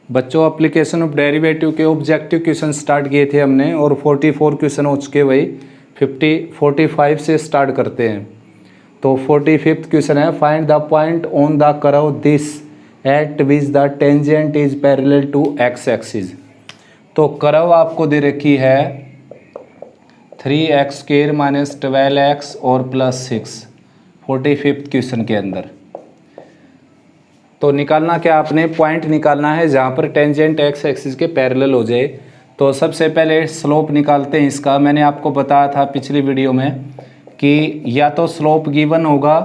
बच्चों application of derivative के objective question start किए थे हमने और 44 क्वेश्चन हो चुके, वही 45 से स्टार्ट करते हैं। तो 45th क्वेश्चन है, find the point on the curve this at which the tangent is parallel to x axis. तो कर्व आपको दे रखी है 3x² - 12x और +6 45th क्वेश्चन के अंदर। तो निकालना क्या, आपने पॉइंट निकालना है जहाँ पर टेंजेंट एक्स एक्सिस के पैरेलल हो जाए। तो सबसे पहले स्लोप निकालते हैं इसका। मैंने आपको बताया था पिछली वीडियो में कि या तो स्लोप गिवन होगा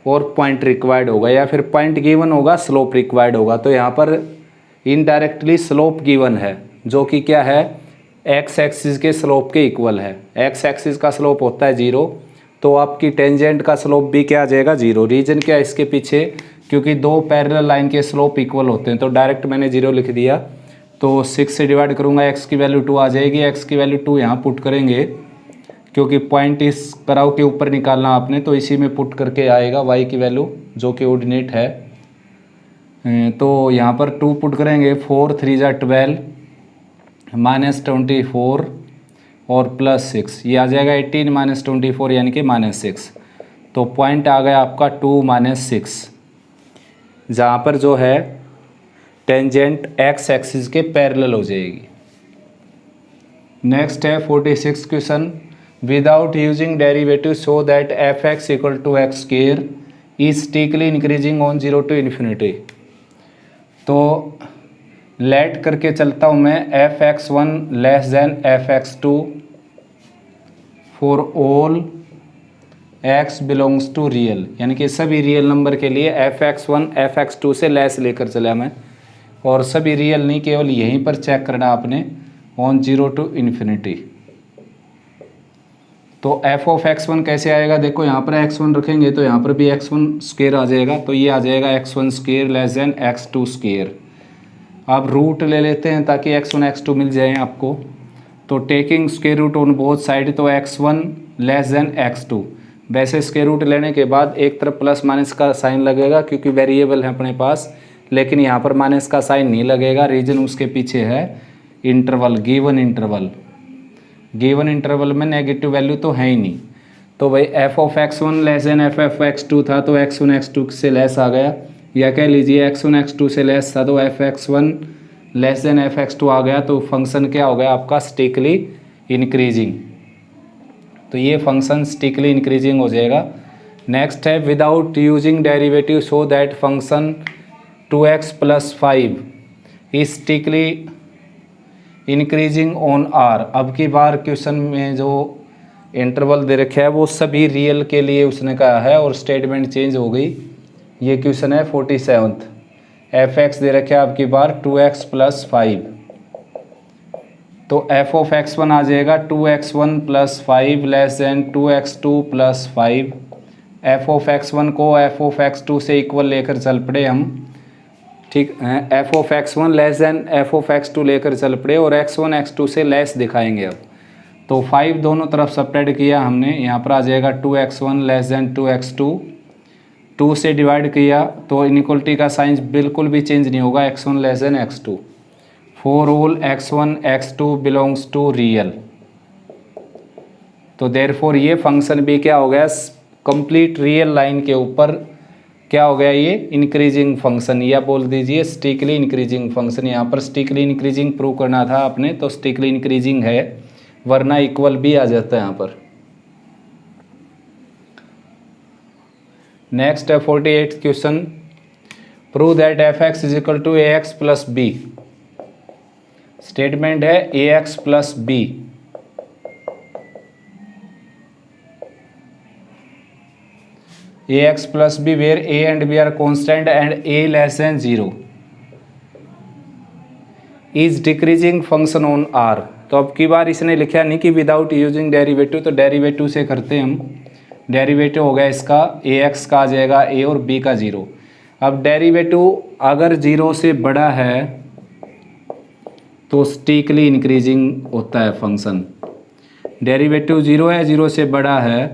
और पॉइंट रिक्वायर्ड होगा, या फिर पॉइंट गिवन होगा स्लोप रिक्वायर्ड होगा। तो यहाँ पर इनडायरेक्टली स्लोप गिवन है, जो कि क्या है, एक्स एक्सिस के स्लोप के इक्वल है। एक्स एक्सिस का स्लोप होता है 0, तो आपकी टेंजेंट का स्लोप भी क्या आ जाएगा, 0। रीजन क्या है इसके पीछे, क्योंकि दो पैरेलल लाइन के स्लोप इक्वल होते हैं। तो डायरेक्ट मैंने 0 लिख दिया। तो 6 से डिवाइड करूँगा, x की वैल्यू 2 आ जाएगी। x की वैल्यू 2 यहाँ पुट करेंगे, क्योंकि पॉइंट इस कर्व के ऊपर निकालना आपने, तो इसी में पुट करके आएगा y की वैल्यू, जो कि ऑर्डिनेट है। तो यहाँ पर 2 पुट करेंगे, 4 3 = 12 -24 और +6, ये आ जाएगा 18 - 24 यानी कि -6। तो पॉइंट आ गया आपका 2 - 6, जहाँ पर जो है टेंजेंट एक्स एक्सिस के पैरेलल हो जाएगी। नेक्स्ट है 46 question, without using derivative show that f(x) = x² is strictly increasing on 0 to ∞। तो लेट करके चलता हूँ मैं, f(x1) < f(x2) for all x belongs to real, यानी कि सभी रियल नंबर के लिए f(x1) f(x2) से लेस लेकर चला मैं, और सभी रियल नहीं, केवल यहीं पर चेक करना आपने, ऑन 0 to ∞। तो f(x1) कैसे आएगा, देखो यहाँ पर x1 रखेंगे तो यहाँ पर भी x1² आ जाएगा। तो ये आ जाएगा x1² < x2²। अब रूट ले लेते हैं ताकि x1 x2 मिल जाए आपको। तो taking square root on both side, तो x1 < x2। वैसे स्क्वायर रूट लेने के बाद एक तरफ प्लस माइनस का साइन लगेगा, क्योंकि वेरिएबल है अपने पास, लेकिन यहाँ पर माइनस का साइन नहीं लगेगा। रीजन उसके पीछे है interval, given interval. Given interval में नेगेटिव वैल्यू तो है ही नहीं। तो भाई f(x1) < f(x2) था, तो x1 x2 से लेस आ गया, या कह लीजिए x1 x2 से लेस था, तो f(x1) < f(x2) आ गया। तो फंक्शन क्या हो गया आपका, स्टिकली इंक्रीजिंग। तो ये फंक्शन स्टिकली इंक्रीजिंग हो जाएगा। नेक्स्ट है, without using derivative show that function 2x + 5 is strictly increasing on r। अब की बार क्वेश्चन में जो इंटरवल दे रखा है वो सभी रियल के लिए उसने कहा है, और स्टेटमेंट चेंज हो गई। ये क्वेश्चन है 47th। f(x) दे रखा है अब की बार 2x + 5। तो f(x1) आ जाएगा 2x1 + 5 < 2x2 + 5। f(x1) को f(x2) से इक्वल लेकर चल पड़े हम, ठीक है। f(x1) < f(x2) लेकर चल पड़े, और x1 x2 से लेस दिखाएंगे अब। तो 5 दोनों तरफ सपरेट किया हमने, यहाँ पर आ जाएगा 2x1 < 2x2। 2 से डिवाइड किया तो इनइक्वलिटी का साइन बिल्कुल भी चेंज नहीं होगा, x1 < x2। For all x1 x2 belongs to real. तो देयरफॉर ये फंक्शन भी क्या हो गया, कंप्लीट रियल लाइन के ऊपर क्या हो गया, ये इंक्रीजिंग फंक्शन, या बोल दीजिए स्टिकली इंक्रीजिंग फंक्शन। यहाँ पर स्टिकली इंक्रीजिंग प्रूव करना था आपने, तो स्टिकली इंक्रीजिंग है, वरना इक्वल भी आ जाता है यहाँ पर। नेक्स्ट है 48th question, prove that f(x) = ax + b। Statement है ax + b। ax + b where a and b are constant and a < 0 is decreasing function on r। तो अब की बार इसने लिखा नहीं कि विदाउट यूजिंग डेरिवेटिव, तो डेरिवेटिव से करते हैं हम। डेरिवेटिव हो गया इसका, ax का आ जाएगा a और b का 0। अब डेरिवेटिव अगर 0 से बड़ा है तो स्टिकली इंक्रीजिंग होता है फंक्शन। डेरिवेटिव 0 है, 0 से बड़ा है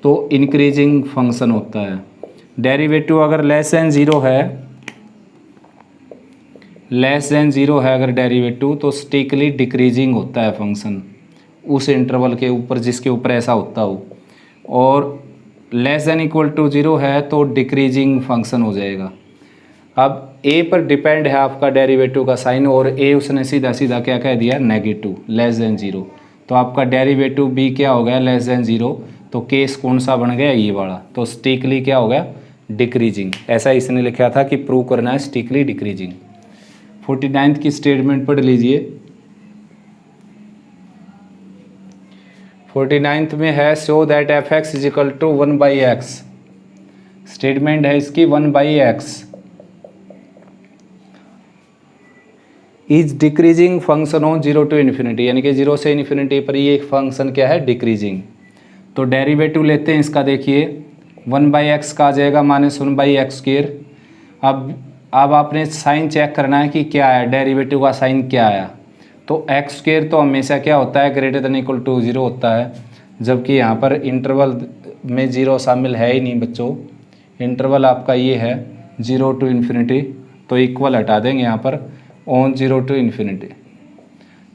तो इंक्रीजिंग फंक्शन होता है। डेरिवेटिव अगर < 0 है, लेस देन ज़ीरो है अगर डेरिवेटिव तो स्टिकली डिक्रीजिंग होता है फंक्शन उस इंटरवल के ऊपर जिसके ऊपर ऐसा होता हो, और less than equal to zero है तो डिक्रीजिंग फंक्शन हो जाएगा। अब ए पर डिपेंड है आपका डेरिवेटिव का साइन, और ए उसने सीधा सीधा क्या कह दिया, नेगेटिव, लेस देन ज़ीरो। तो आपका डेरिवेटिव बी क्या हो गया, लेस देन ज़ीरो। तो केस कौन सा बन गया, ये वाला। तो स्टिकली क्या हो गया, डिक्रीजिंग। ऐसा इसने लिखा था कि प्रूव करना है स्टिकली डिक्रीजिंग। 49 की स्टेटमेंट पढ़ लीजिए। 49 में है show that F x is equal to 1/x। Statement है इसकी 1/x is decreasing function on 0 to infinity, यानी कि 0 से इन्फिनिटी पर ये फंक्शन क्या है, डिक्रीजिंग। तो डेरिवेटिव लेते हैं इसका, देखिए 1/x का आ जाएगा -1/x²। अब आपने साइन चेक करना है कि क्या है, डेरिवेटिव का साइन क्या आया। तो x² तो हमेशा क्या होता है, ग्रेटर देन इक्वल टू 0 होता है, जबकि यहाँ पर इंटरवल में 0 शामिल है ही नहीं बच्चों। इंटरवल आपका ये है 0 टू इन्फिनिटी, तो इक्वल हटा देंगे यहाँ पर, ऑन 0 टू इन्फिनिटी।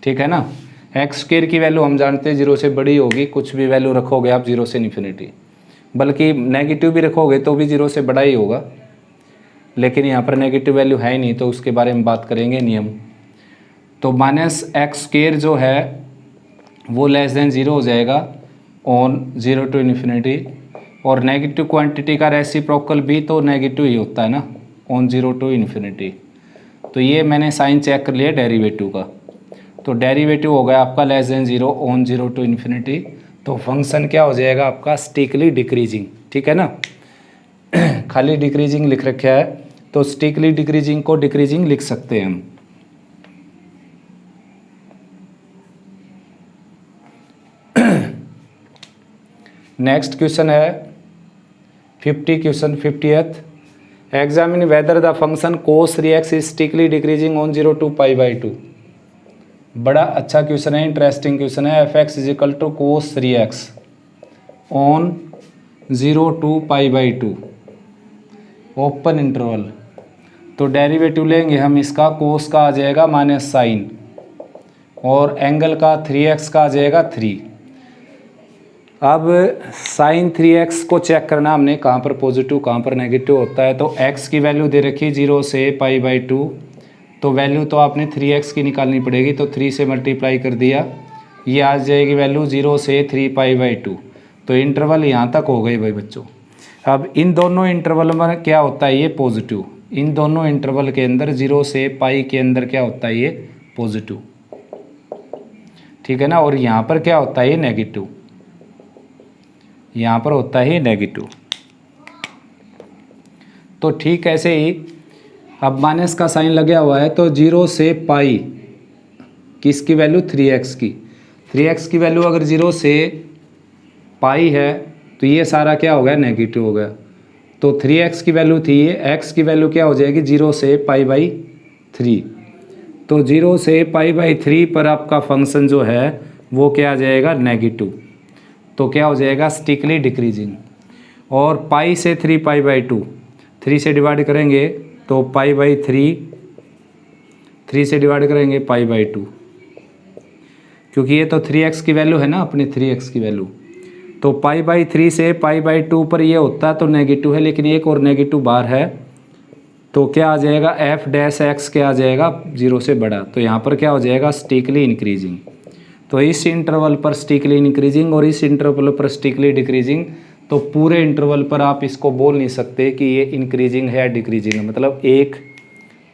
ठीक है ना। x² की वैल्यू हम जानते हैं 0 से बड़ी होगी, कुछ भी वैल्यू रखोगे आप 0 से इन्फिनिटी, बल्कि नेगेटिव भी रखोगे तो भी 0 से बड़ा ही होगा, लेकिन यहाँ पर नेगेटिव वैल्यू है ही नहीं, तो उसके बारे में बात करेंगे नियम। तो -x² जो है वो लेस देन 0 हो जाएगा ऑन 0 टू इन्फिनिटी, और नेगेटिव क्वांटिटी का रेसिप्रोकल भी तो नेगेटिव ही होता है ना, ऑन 0 टू इन्फिनिटी। तो ये मैंने साइन चेक कर लिया डेरिवेटिव का। तो डेरिवेटिव हो गया आपका less than 0 on 0 to infinity. तो फंक्शन क्या हो जाएगा आपका, स्टिकली डिक्रीजिंग। ठीक है ना, खाली डिक्रीजिंग लिख रखा है, तो स्टिकली डिक्रीजिंग को डिक्रीजिंग लिख सकते हैं हम। नेक्स्ट क्वेश्चन है 50th। Examine whether the function cos 3x is strictly decreasing on 0 to π/2। बड़ा अच्छा क्वेश्चन है, इंटरेस्टिंग क्वेश्चन है। fx is equal to cos 3x on 0 to π/2 open interval. तो डेरिवेटिव लेंगे हम इसका, cos का आ जाएगा माइनस साइन, और एंगल का 3x का आ जाएगा 3। अब साइन 3x को चेक करना हमने, कहाँ पर पॉजिटिव कहाँ पर नेगेटिव होता है। तो x की वैल्यू दे रखी 0 से π/2, तो वैल्यू तो आपने 3x की निकालनी पड़ेगी। तो 3 से मल्टीप्लाई कर दिया, ये आ जाएगी वैल्यू 0 से 3 π/2। तो इंटरवल यहाँ तक हो गई भाई बच्चों। अब इन दोनों इंटरवल में क्या होता है, ये पॉजिटिव। इन दोनों इंटरवल के अंदर 0 से π के अंदर क्या होता है, ये पॉजिटिव। ठीक है ना। और यहाँ पर क्या होता है, ये नेगेटिव, यहाँ पर होता है नेगेटिव। तो ठीक ऐसे ही अब माइनस का साइन लगा हुआ है, तो 0 से पाई किसकी वैल्यू, 3x की। 3x की वैल्यू अगर 0 से पाई है तो ये सारा क्या हो गया, नेगेटिव हो गया। तो 3x की वैल्यू थी, ये x की वैल्यू क्या हो जाएगी, 0 से π/3। तो 0 से π/3 पर आपका फंक्शन जो है वो क्या आ जाएगा, नेगेटिव। तो क्या हो जाएगा, स्टिकली डिक्रीजिंग। और पाई से 3 π/2, 3 से डिवाइड करेंगे तो π/3, 3 से डिवाइड करेंगे π/2, क्योंकि ये तो 3x की वैल्यू है ना अपनी, 3x की वैल्यू। तो π/3 से π/2 पर ये होता है तो नेगेटिव है, लेकिन एक और नेगेटिव बार है, तो क्या आ जाएगा, f' क्या आ जाएगा, 0 से बड़ा। तो यहाँ पर क्या हो जाएगा, स्टिकली इंक्रीजिंग। तो इस इंटरवल पर स्टिकली इंक्रीजिंग और इस इंटरवल पर स्टिकली डिक्रीजिंग। तो पूरे इंटरवल पर आप इसको बोल नहीं सकते कि ये इंक्रीजिंग है या डिक्रीजिंग, मतलब एक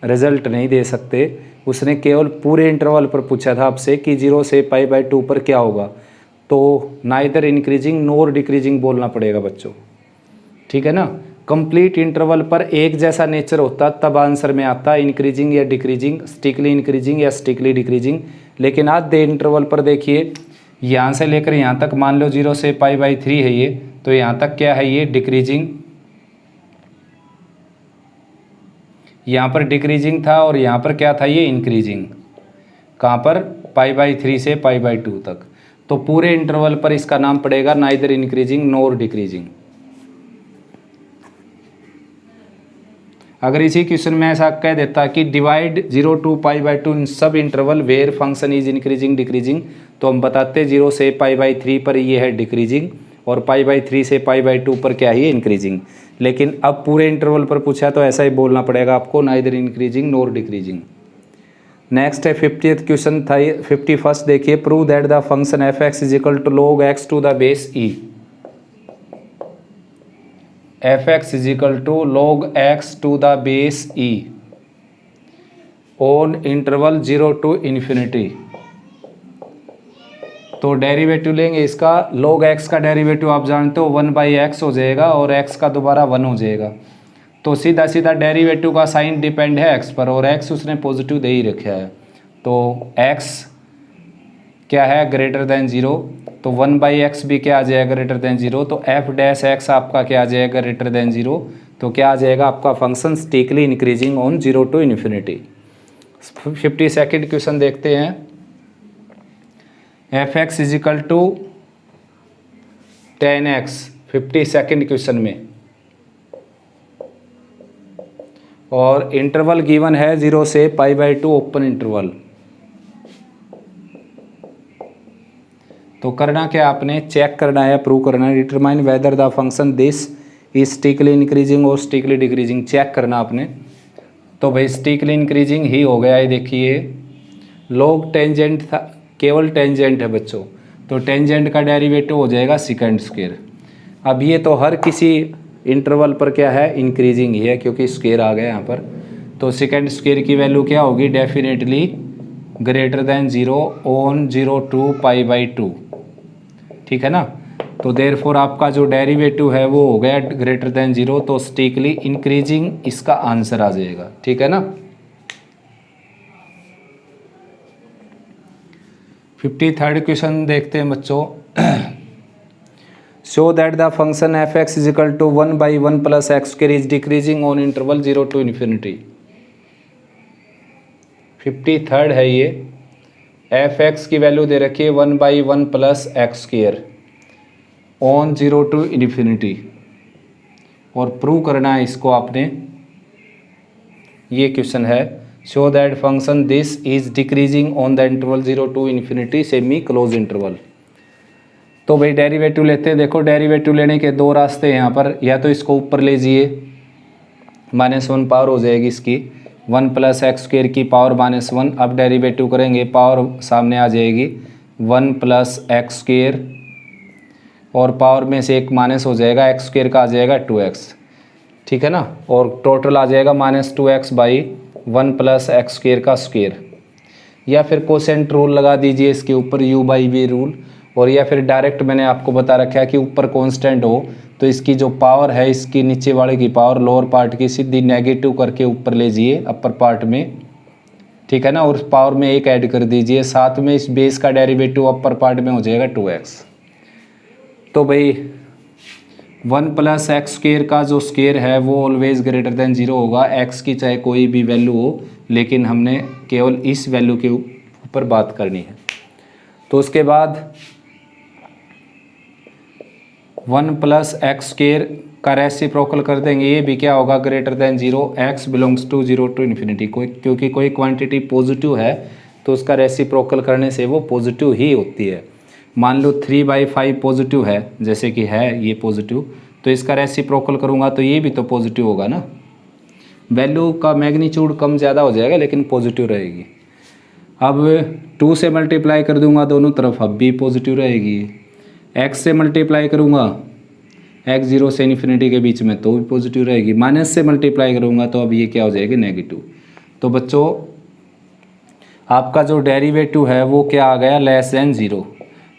रिजल्ट नहीं दे सकते। उसने केवल पूरे इंटरवल पर पूछा था आपसे कि 0 से π/2 पर क्या होगा, तो नाइदर इंक्रीजिंग नोर डिक्रीजिंग बोलना पड़ेगा बच्चों। ठीक है ना। कंप्लीट इंटरवल पर एक जैसा नेचर होता तब आंसर में आता इंक्रीजिंग या डिक्रीजिंग, स्टिकली इंक्रीजिंग या स्टिकली डिक्रीजिंग। लेकिन आधे इंटरवल पर देखिए, यहाँ से लेकर यहाँ तक मान लो 0 से π/3 है ये, तो यहाँ तक क्या है, ये डिक्रीजिंग। यहाँ पर डिक्रीजिंग था और यहाँ पर क्या था, ये इंक्रीजिंग। कहाँ पर, π/3 से π/2 तक। तो पूरे इंटरवल पर इसका नाम पड़ेगा नाइदर इंक्रीजिंग नोर डिक्रीजिंग। अगर इसी क्वेश्चन में ऐसा कह देता कि डिवाइड 0 to π/2 इन सब interval where function is increasing decreasing, तो हम बताते 0 से π/3 पर ये है डिक्रीजिंग और π/3 से π/2 पर क्या है इंक्रीजिंग। लेकिन अब पूरे इंटरवल पर पूछा तो ऐसा ही बोलना पड़ेगा आपको, neither increasing nor decreasing. Next है 50th क्वेश्चन था 51st देखिए, prove that the function f x is equal to log x to the base e। F x is equal to log x to the base e on interval 0 to infinity. तो derivative लेंगे इसका, log x का derivative आप जानते हो 1/x हो जाएगा और x का दोबारा 1 हो जाएगा। तो सीधा सीधा डेरिवेटिव का साइन डिपेंड है x पर और x उसने पॉजिटिव दे ही रखा है। तो x क्या है ग्रेटर देन 0, तो 1/x भी क्या आ जाएगा ग्रेटर देन 0, तो f डैश x आपका क्या आ जाएगा ग्रेटर देन 0। तो क्या आ जाएगा आपका function strictly increasing on 0 to infinity. 52nd question देखते हैं, F x is equal to 10x 52nd question में, और इंटरवल गिवन है 0 से π/2 ओपन इंटरवल। तो करना क्या आपने, चेक करना है, प्रूव करना है, determine whether the function this is strictly increasing और स्टिकली डिक्रीजिंग, चेक करना आपने। तो भाई स्टिकली इंक्रीजिंग ही हो गया है, देखिए log टेंजेंट था, केवल टेंजेंट है बच्चों, तो टेंजेंट का डेरिवेटिव हो जाएगा सेकंड स्क्वायर। अब ये तो हर किसी इंटरवल पर क्या है इंक्रीजिंग ही है क्योंकि स्क्वायर आ गया यहाँ पर, तो सेकंड स्क्वायर की वैल्यू क्या होगी definitely greater than 0 on 0 to π/2, ठीक है ना। तो देयरफॉर आपका जो डेरिवेटिव है वो हो गया ग्रेटर देन 0, तो स्टिकली इंक्रीजिंग इसका आंसर आ जाएगा, ठीक है ना। 53rd क्वेश्चन देखते हैं बच्चों, show that the function f x is equal to 1/1 plus x square is decreasing on interval 0 to infinity। 53rd है ये, एफ एक्स की वैल्यू दे रखी है 1/1 plus x square on 0 to infinity, और प्रूव करना है इसको आपने। ये क्वेश्चन है, show that function this is decreasing on the interval 0 to infinity semi close interval. तो भाई डेरिवेटिव लेते हैं, देखो डेरिवेटिव लेने के दो रास्ते हैं यहाँ पर, या तो इसको ऊपर ले जाइए -1 पावर हो जाएगी इसकी, 1 प्लस एक्स स्क्वायर की पावर -1, अब डेरिवेटिव करेंगे पावर सामने आ जाएगी 1 प्लस एक्स स्क्वायर और पावर में से एक माइनस हो जाएगा, एक्स स्क्वायर का आ जाएगा 2x, ठीक है ना, और टोटल आ जाएगा -2x by 1 plus x square का स्क्वायर। या फिर कोसेंट रूल लगा दीजिए इसके ऊपर u/v रूल, और या फिर डायरेक्ट मैंने आपको बता रखा है कि ऊपर कांस्टेंट हो तो इसकी जो पावर है इसकी नीचे वाले की पावर लोअर पार्ट की सीधी नेगेटिव करके ऊपर ले जाइए अपर पार्ट में, ठीक है ना, और पावर में एक ऐड कर दीजिए, साथ में इस बेस का डेरिवेटिव अपर पार्ट में हो जाएगा 2x। तो भाई 1 प्लस एक्स स्क्वायर का जो स्क्वायर है वो ऑलवेज ग्रेटर देन 0 होगा, x की चाहे कोई भी वैल्यू हो, लेकिन हमने केवल इस वैल्यू के ऊपर बात करनी है। तो उसके बाद 1 प्लस एक्स स्क्वायर का रेसिप्रोकल कर देंगे, ये भी क्या होगा greater than 0, x belongs to 0 to infinity, क्योंकि कोई क्वांटिटी पॉजिटिव है तो उसका रेसिप्रोकल करने से वो पॉजिटिव ही होती है। मान लो 3/5 पॉजिटिव है, जैसे कि है ये पॉजिटिव, तो इसका रेसिप्रोकल करूँगा तो ये भी तो पॉजिटिव होगा ना, वैल्यू का मैग्नीट्यूड कम ज़्यादा हो जाएगा लेकिन पॉजिटिव रहेगी। अब 2 से मल्टीप्लाई कर दूंगा दोनों तरफ, अब भी पॉजिटिव रहेगी। x से मल्टीप्लाई करूंगा x 0 से इन्फिनिटी के बीच में तो भी पॉजिटिव रहेगी, माइनस से मल्टीप्लाई करूंगा तो अब ये क्या हो जाएगी नेगेटिव। तो बच्चों आपका जो डेरिवेटिव है वो क्या आ गया लेस देन 0,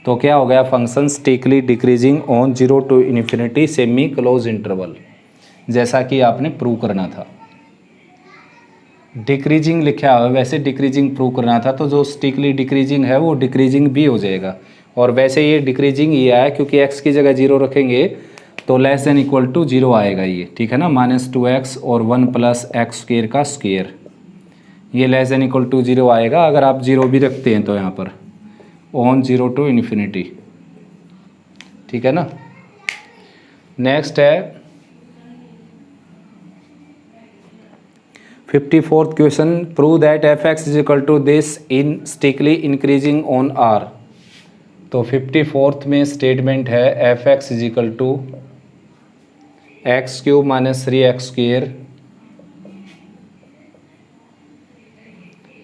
तो क्या हो गया function strictly decreasing on 0 to infinity semi close interval, जैसा कि आपने प्रूव करना था। डिक्रीजिंग लिखा है, वैसे डिक्रीजिंग प्रूव करना था, तो जो स्टिकली डिक्रीजिंग है वो डिक्रीजिंग भी हो जाएगा, और वैसे ये डिक्रीजिंग ही आया क्योंकि x की जगह 0 रखेंगे तो लेस देन इक्वल टू 0 आएगा ये, ठीक है ना, -2x और 1 प्लस एक्स स्क्वायर का स्क्वायर, ये लेस देन इक्वल टू 0 आएगा अगर आप 0 भी रखते हैं तो यहाँ पर ऑन 0 to इन्फिनिटी, ठीक है ना। नेक्स्ट है 54th question, prove that F x is equal to this in strictly increasing on R. तो 54th में स्टेटमेंट है F x is equal to X cube minus 3x square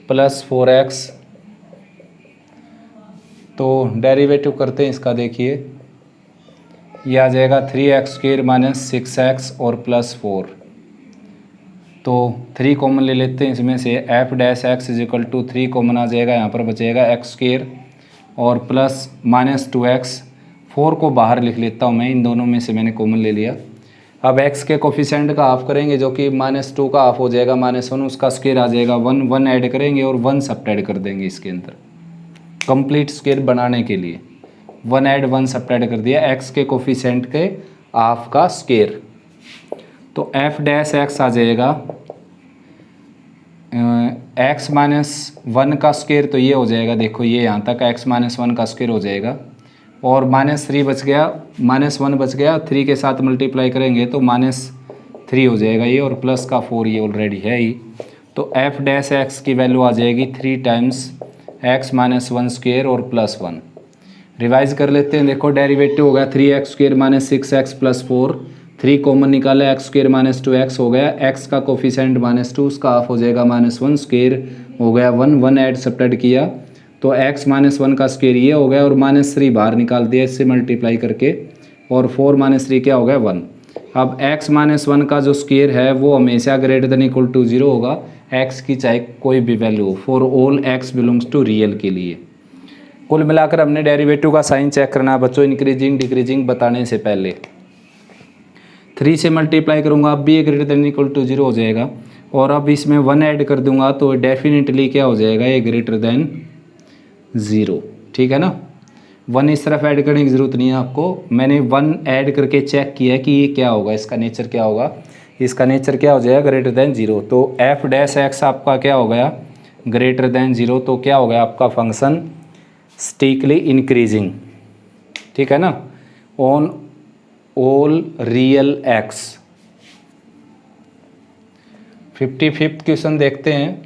plus 4x। तो derivative करते हैं इसका, देखिए ये आ जाएगा 3x स्क्वायर माइनस 6x और प्लस 4। तो 3 कॉमन ले लेते हैं इसमें से, F dash X is equal to 3 common आ जाएगा, यहाँ पर बचेगा एक्स स्क्वायर और प्लस माइनस 2x। 4 को बाहर लिख लेता हूँ मैं, इन दोनों में से मैंने कॉमन ले लिया। अब x के कोफिशिएंट का हाफ करेंगे जो कि -2 का हाफ हो जाएगा -1, उसका स्क्वायर आ जाएगा 1। 1 ऐड करेंगे और 1 सब्ट्रैक्ट कर देंगे इसके अंदर कंप्लीट स्क्वायर बनाने के लिए। 1 ऐड 1 सब्ट्रैक्ट कर दिया, x के कोफिशिएंट के हाफ का स्क्वायर। तो f डैश x आ जाएगा x माइनस 1 का स्क्वायर, तो ये हो जाएगा, देखो ये यहाँ तक x माइनस 1 का स्क्वायर हो जाएगा और -3 बच गया, -1 बच गया, 3 के साथ मल्टीप्लाई करेंगे तो -3 हो जाएगा ये, और प्लस का 4 ये ऑलरेडी है ही। तो f डैश x की वैल्यू आ जाएगी 3 टाइम्स x माइनस 1 स्क्वायर और प्लस 1। रिवाइज कर लेते हैं, देखो डेरिवेटिव हो गया 3x square minus 6x plus 4, 3 common निकाला, x स्क्वायर माइनस 2x हो गया, x का कोफिशिएंट -2, उसका हाफ हो जाएगा -1 स्क्वायर हो गया 1। 1 ऐड सब्ट्रैक्ट किया तो x माइनस 1 का स्क्वायर ये हो गया और -3 बाहर निकाल दिया इससे मल्टीप्लाई करके, और 4 - 3 क्या हो गया 1। अब x माइनस 1 का जो स्क्वायर है वो हमेशा ग्रेटर देन इक्वल टू 0 होगा, x की चाहे कोई भी वैल्यू हो, for all x belongs to real के लिए। कुल मिलाकर हमने डेरिवेटिव का साइन चेक करना है बच्चों, इंक्रीजिंग डिक्रीजिंग बताने से पहले। 3 से मल्टीप्लाई करूँगा, अब भी ये ग्रेटर देन इक्वल टू 0 हो जाएगा, और अब इसमें 1 ऐड कर दूंगा तो डेफिनेटली क्या हो जाएगा, ये ग्रेटर देन 0। ठीक है ना, 1 इस तरफ ऐड करने की ज़रूरत नहीं है आपको, मैंने 1 ऐड करके चेक किया कि ये क्या होगा, इसका नेचर क्या होगा, इसका नेचर क्या हो जाएगा, ग्रेटर देन 0। तो एफ डैश एक्स आपका क्या हो गया, ग्रेटर देन 0। तो क्या हो गया आपका फंक्शन स्टिकली इंक्रीजिंग। ठीक है ना, on all real x. 55th question देखते हैं,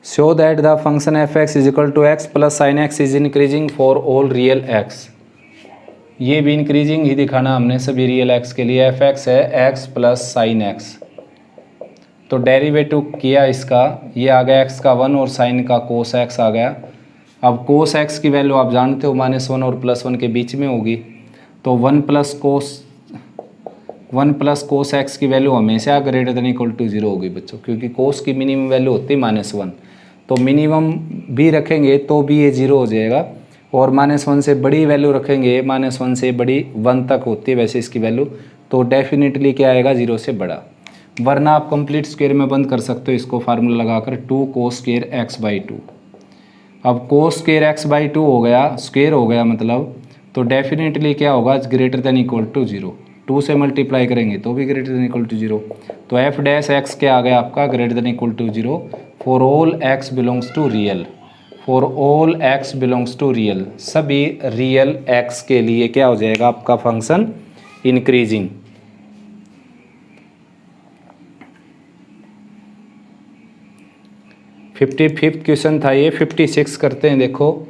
show that the function f x is equal to x plus sine x is increasing for all real x. ये भी इंक्रीजिंग ही दिखाना हमने सभी रियल एक्स के लिए। एफ एक्स है एक्स प्लस साइन एक्स, तो डेरिवेटिव किया इसका, ये आ गया एक्स का 1 और साइन का कोस एक्स आ गया। अब कोस एक्स की वैल्यू आप जानते हो -1 और +1 के बीच में होगी, तो 1 प्लस कोस एक्स की वैल्यू हमेशा ग्रेटर देन इक्वल टू 0 होगी बच्चों, क्योंकि कोस की मिनिमम वैल्यू होती है -1, तो मिनिमम भी रखेंगे तो भी ये 0 हो जाएगा, और -1 से बड़ी वैल्यू रखेंगे, -1 से बड़ी 1 तक होती है वैसे इसकी वैल्यू, तो डेफिनेटली क्या आएगा, 0 से बड़ा। वरना आप कंप्लीट स्क्वायर में बंद कर सकते हो इसको फार्मूला लगाकर, 2 cos स्क्वायर x/2। अब cos स्क्वायर x/2 हो गया, स्क्वायर हो गया मतलब, तो डेफिनेटली क्या होगा, ग्रेटर देन इक्वल टू 0। 2 से मल्टीप्लाई करेंगे तो भी ग्रेटर देन इक्वल टू 0। तो एफ डैश एक्स क्या आ गया आपका, greater than equal to 0 for all x belongs to real. For all x belongs to real, सभी रियल एक्स के लिए क्या हो जाएगा आपका function increasing. Fifty fifth question था ये। 56 करते हैं, देखो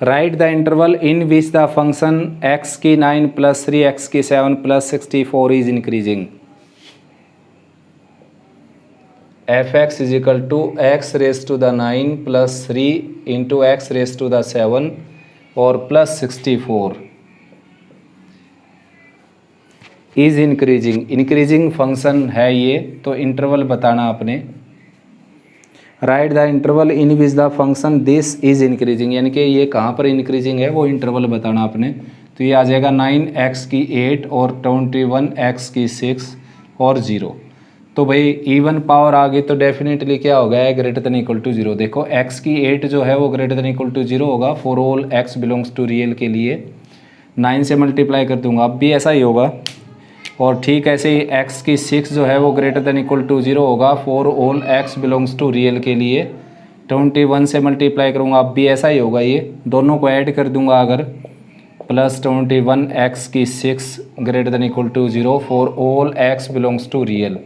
write the interval in which the function x की 9 + 3x की 7 + 64 is increasing. F x is equal to x raise to the 9 + 3 into x raise to the 7 और plus 64 is increasing. Increasing function है ये, तो इंटरवल बताना आपने। Write the interval in which the function this is increasing, यानी कि ये कहाँ पर इंक्रीजिंग है वो इंटरवल बताना आपने। तो ये आ जाएगा 9x की 8 और 21x की 6 और 0। तो भाई इवन पावर आ गई तो डेफिनेटली क्या होगा, ग्रेटर देन इक्वल टू 0। देखो x की 8 जो है वो ग्रेटर देन इक्वल टू 0 होगा for all x belongs to real के लिए। 9 से मल्टीप्लाई कर दूंगा, अब भी ऐसा ही होगा। और ठीक ऐसे ही x की 6 जो है वो ग्रेटर देन इक्वल टू 0 होगा for all x belongs to real के लिए। 21 से मल्टीप्लाई करूँगा, अब भी ऐसा ही होगा। ये दोनों को ऐड कर दूंगा अगर, प्लस 21x की 6 greater than equal to 0 for all x belongs to real.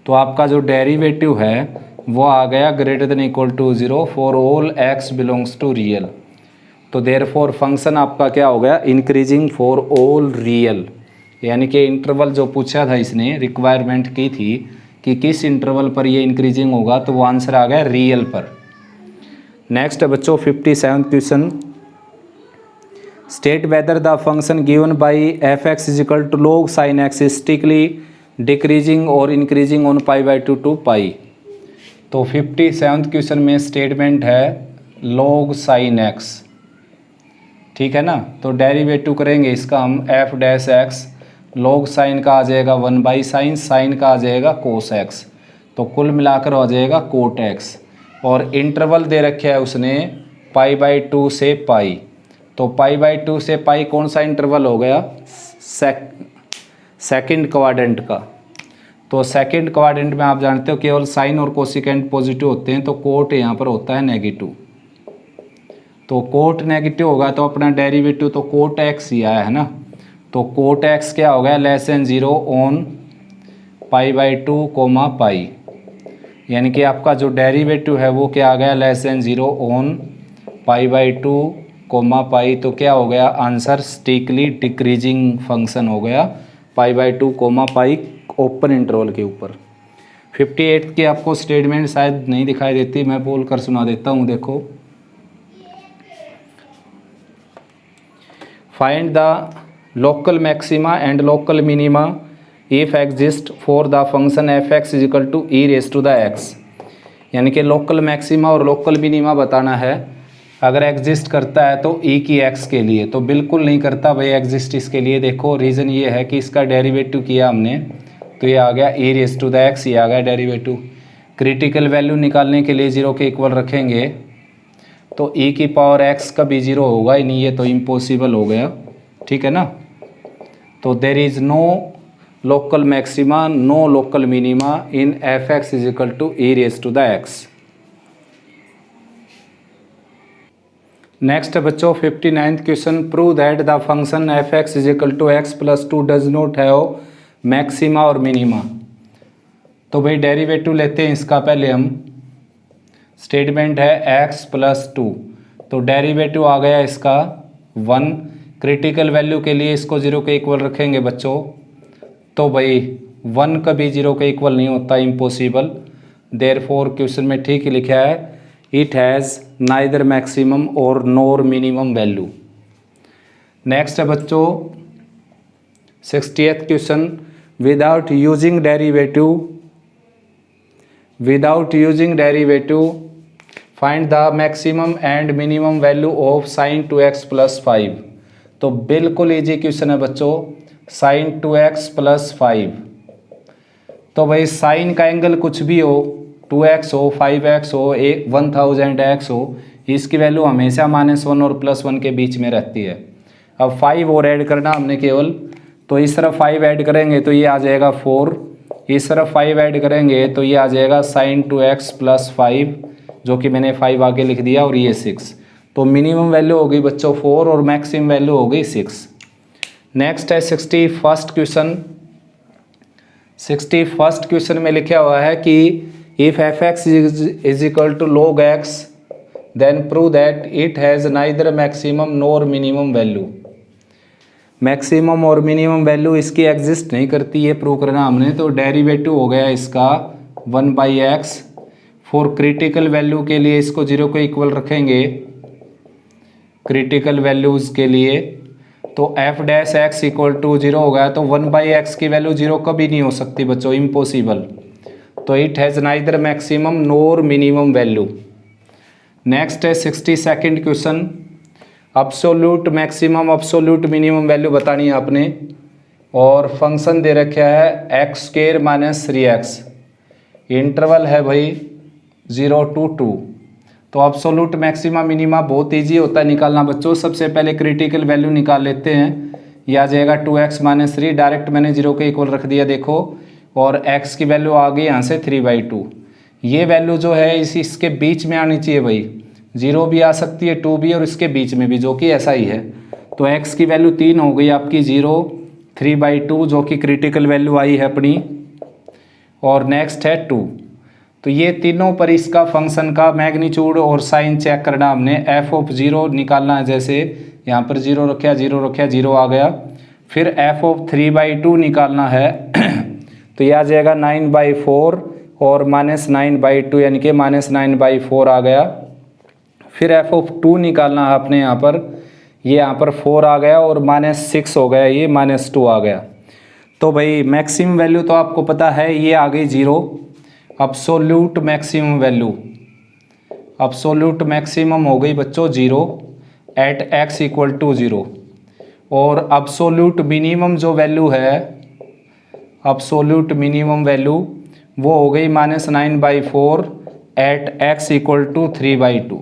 तो आपका जो डेरिवेटिव है वो आ गया greater than equal to 0 for all x belongs to real. तो देयरफॉर फंक्शन आपका क्या हो गया, इंक्रीजिंग फॉर ऑल रियल। यानी कि इंटरवल जो पूछा था इसने, रिक्वायरमेंट की थी कि किस इंटरवल पर ये इंक्रीजिंग होगा, तो वो आंसर आ गया रियल पर। नेक्स्ट है बच्चों 57 question, state whether the function given by F x is equal to log sine x is strictly decreasing और इंक्रीजिंग ऑन π/2 टू पाई। तो 57 क्वेश्चन में स्टेटमेंट है लॉग साइन एक्स, ठीक है ना। तो डेरिवेटिव करेंगे इसका हम F dash x, log sign का आ जाएगा 1/sin, साइन का आ जाएगा कोस एक्स, तो कुल मिलाकर हो जाएगा कोट एक्स। और इंटरवल दे रखे है उसने π/2 से पाई। तो π/2 से पाई कौन सा इंटरवल हो गया, सेकंड क्वाड्रेंट का। तो सेकंड क्वाड्रेंट में आप जानते हो केवल साइन और कोसिकेंट पॉजिटिव होते हैं, तो कोट यहाँ पर होता है नेगेटिव। तो कोट नेगेटिव होगा तो अपना डेरिवेटिव तो कोट एक्स ही आया है ना। तो कोट एक्स क्या हो गया, लेस देन 0 ऑन π/2 कोमा पाई। यानी कि आपका जो डेरिवेटिव है वो क्या आ गया, लेस देन 0 ऑन π/2 कोमा पाई। तो क्या हो गया आंसर, स्टिकली डिक्रीजिंग फंक्शन हो गया π/2 कोमा पाई ओपन इंटरवल के ऊपर। 58 की आपको स्टेटमेंट शायद नहीं दिखाई देती, मैं बोल कर सुना देता हूँ, देखो। Find the local maxima and local minima if exist for the function f x is equal to e raise to the x. यानी कि लोकल मैक्सिमा और लोकल मिनिमा बताना है। अगर एग्जिस्ट करता है तो ई की एक्स के लिए, तो बिल्कुल नहीं करता भाई एग्जिस्ट इसके लिए। देखो रीज़न ये है कि इसका डेरिवेटिव किया हमने, तो ये आ गया ई रेस टू द एक्स, ये आ गया डेरिवेटिव। क्रिटिकल वैल्यू निकालने के लिए 0 के इक्वल रखेंगे, तो ई की पावर एक्स कभी 0 होगा ही नहीं, ये तो इम्पॉसिबल हो गया, ठीक है ना। तो there is no local maxima no local minima in f x is equal to e raise to the x. Next बच्चों 59th question, prove that the function f x is equal to x plus 2 does not have maxima और minima. तो भाई derivative लेते हैं इसका, पहले हम statement है x प्लस 2, तो डेरिवेटिव आ गया इसका 1। क्रिटिकल वैल्यू के लिए इसको 0 के इक्वल रखेंगे बच्चों, तो भाई 1 कभी 0 के इक्वल नहीं होता, इम्पॉसिबल। देयरफॉर क्वेश्चन में ठीक ही लिखा है इट हैज़ नाइदर मैक्सिमम और नोर मिनिमम वैल्यू। नेक्स्ट है बच्चों 60th question, without using derivative find the maximum and minimum value of sine 2x plus 5। तो बिल्कुल इजी क्वेश्चन है बच्चों, साइन 2x प्लस 5। तो भाई साइन का एंगल कुछ भी हो, 2x हो, 5x हो, 1000x हो, इसकी वैल्यू हमेशा -1 और +1 के बीच में रहती है। अब 5 और ऐड करना हमने केवल, तो इस तरफ 5 ऐड करेंगे तो ये आ जाएगा 4, इस तरफ 5 ऐड करेंगे तो ये आ जाएगा साइन 2x प्लस 5, जो कि मैंने 5 आगे लिख दिया, और ये 6। तो मिनिमम वैल्यू हो गई बच्चों 4 और मैक्सिमम वैल्यू हो गई 6। नेक्स्ट है 61st क्वेश्चन। 61st क्वेश्चन में लिखा हुआ है कि if f x is equal to log x then prove that it has neither maximum nor minimum value. Maximum और मिनिमम वैल्यू इसकी एग्जिस्ट नहीं करती, ये प्रूव करना हमने। तो डेरिवेटिव हो गया इसका 1/x। फॉर क्रिटिकल वैल्यू के लिए इसको 0 के इक्वल रखेंगे, क्रिटिकल वैल्यूज़ के लिए, तो f dash x equal to 0 हो गया। तो 1/x की वैल्यू 0 कभी नहीं हो सकती बच्चों, इम्पॉसिबल। तो it has neither maximum nor minimum value. Next है 62nd question, absolute maximum absolute minimum value बतानी है आपने, और फंक्शन दे रखा है x² - 3x, इंटरवल है भाई 0 to 2। तो अब्सोल्यूट मैक्सिमा मिनिमा बहुत इजी होता है निकालना बच्चों। सबसे पहले क्रिटिकल वैल्यू निकाल लेते हैं, यह आ जाएगा 2x - 3, डायरेक्ट मैंने 0 के इक्वल रख दिया देखो, और x की वैल्यू आ गई यहाँ से 3/2। ये वैल्यू जो है इसके बीच में आनी चाहिए भाई, 0 भी आ सकती है 2 भी, और इसके बीच में भी, जो कि ऐसा ही है। तो x की वैल्यू 3 हो गई आपकी 0, 3/2 जो कि क्रिटिकल वैल्यू आई है अपनी, और नेक्स्ट है 2। तो ये तीनों पर इसका फंक्शन का मैग्नीट्यूड और साइन चेक करना हमने। f(0) निकालना है, जैसे यहाँ पर 0 रखा 0 रखा 0 आ गया। फिर f(3/2) निकालना है तो ये आ जाएगा 9/4 और -9/2 यानी कि -9/4 आ गया। फिर f(2) निकालना है अपने यहाँ पर, ये यहाँ पर 4 आ गया और -6 हो गया, ये -2 आ गया। तो भाई मैक्सिमम वैल्यू तो आपको पता है, ये आ गई 0। Absolute maximum value, absolute maximum हो गई बच्चों 0 एट x = 0। और अब्सोल्यूट मिनिमम जो वैल्यू है, अब्सोल्यूट मिनिमम वैल्यू वो हो गई -9/4 एट x = 3/2।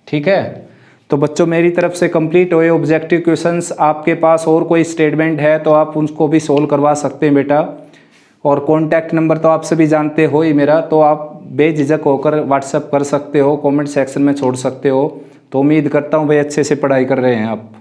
ठीक है, तो बच्चों मेरी तरफ से कंप्लीट हुए ऑब्जेक्टिव क्वेश्चंस। आपके पास और कोई स्टेटमेंट है तो आप उसको भी सोल्व करवा सकते हैं बेटा। और कॉन्टैक्ट नंबर तो आप सभी जानते हो ही मेरा, तो आप बेझिझक होकर व्हाट्सएप कर सकते हो, कमेंट सेक्शन में छोड़ सकते हो। तो उम्मीद करता हूँ भाई अच्छे से पढ़ाई कर रहे हैं आप।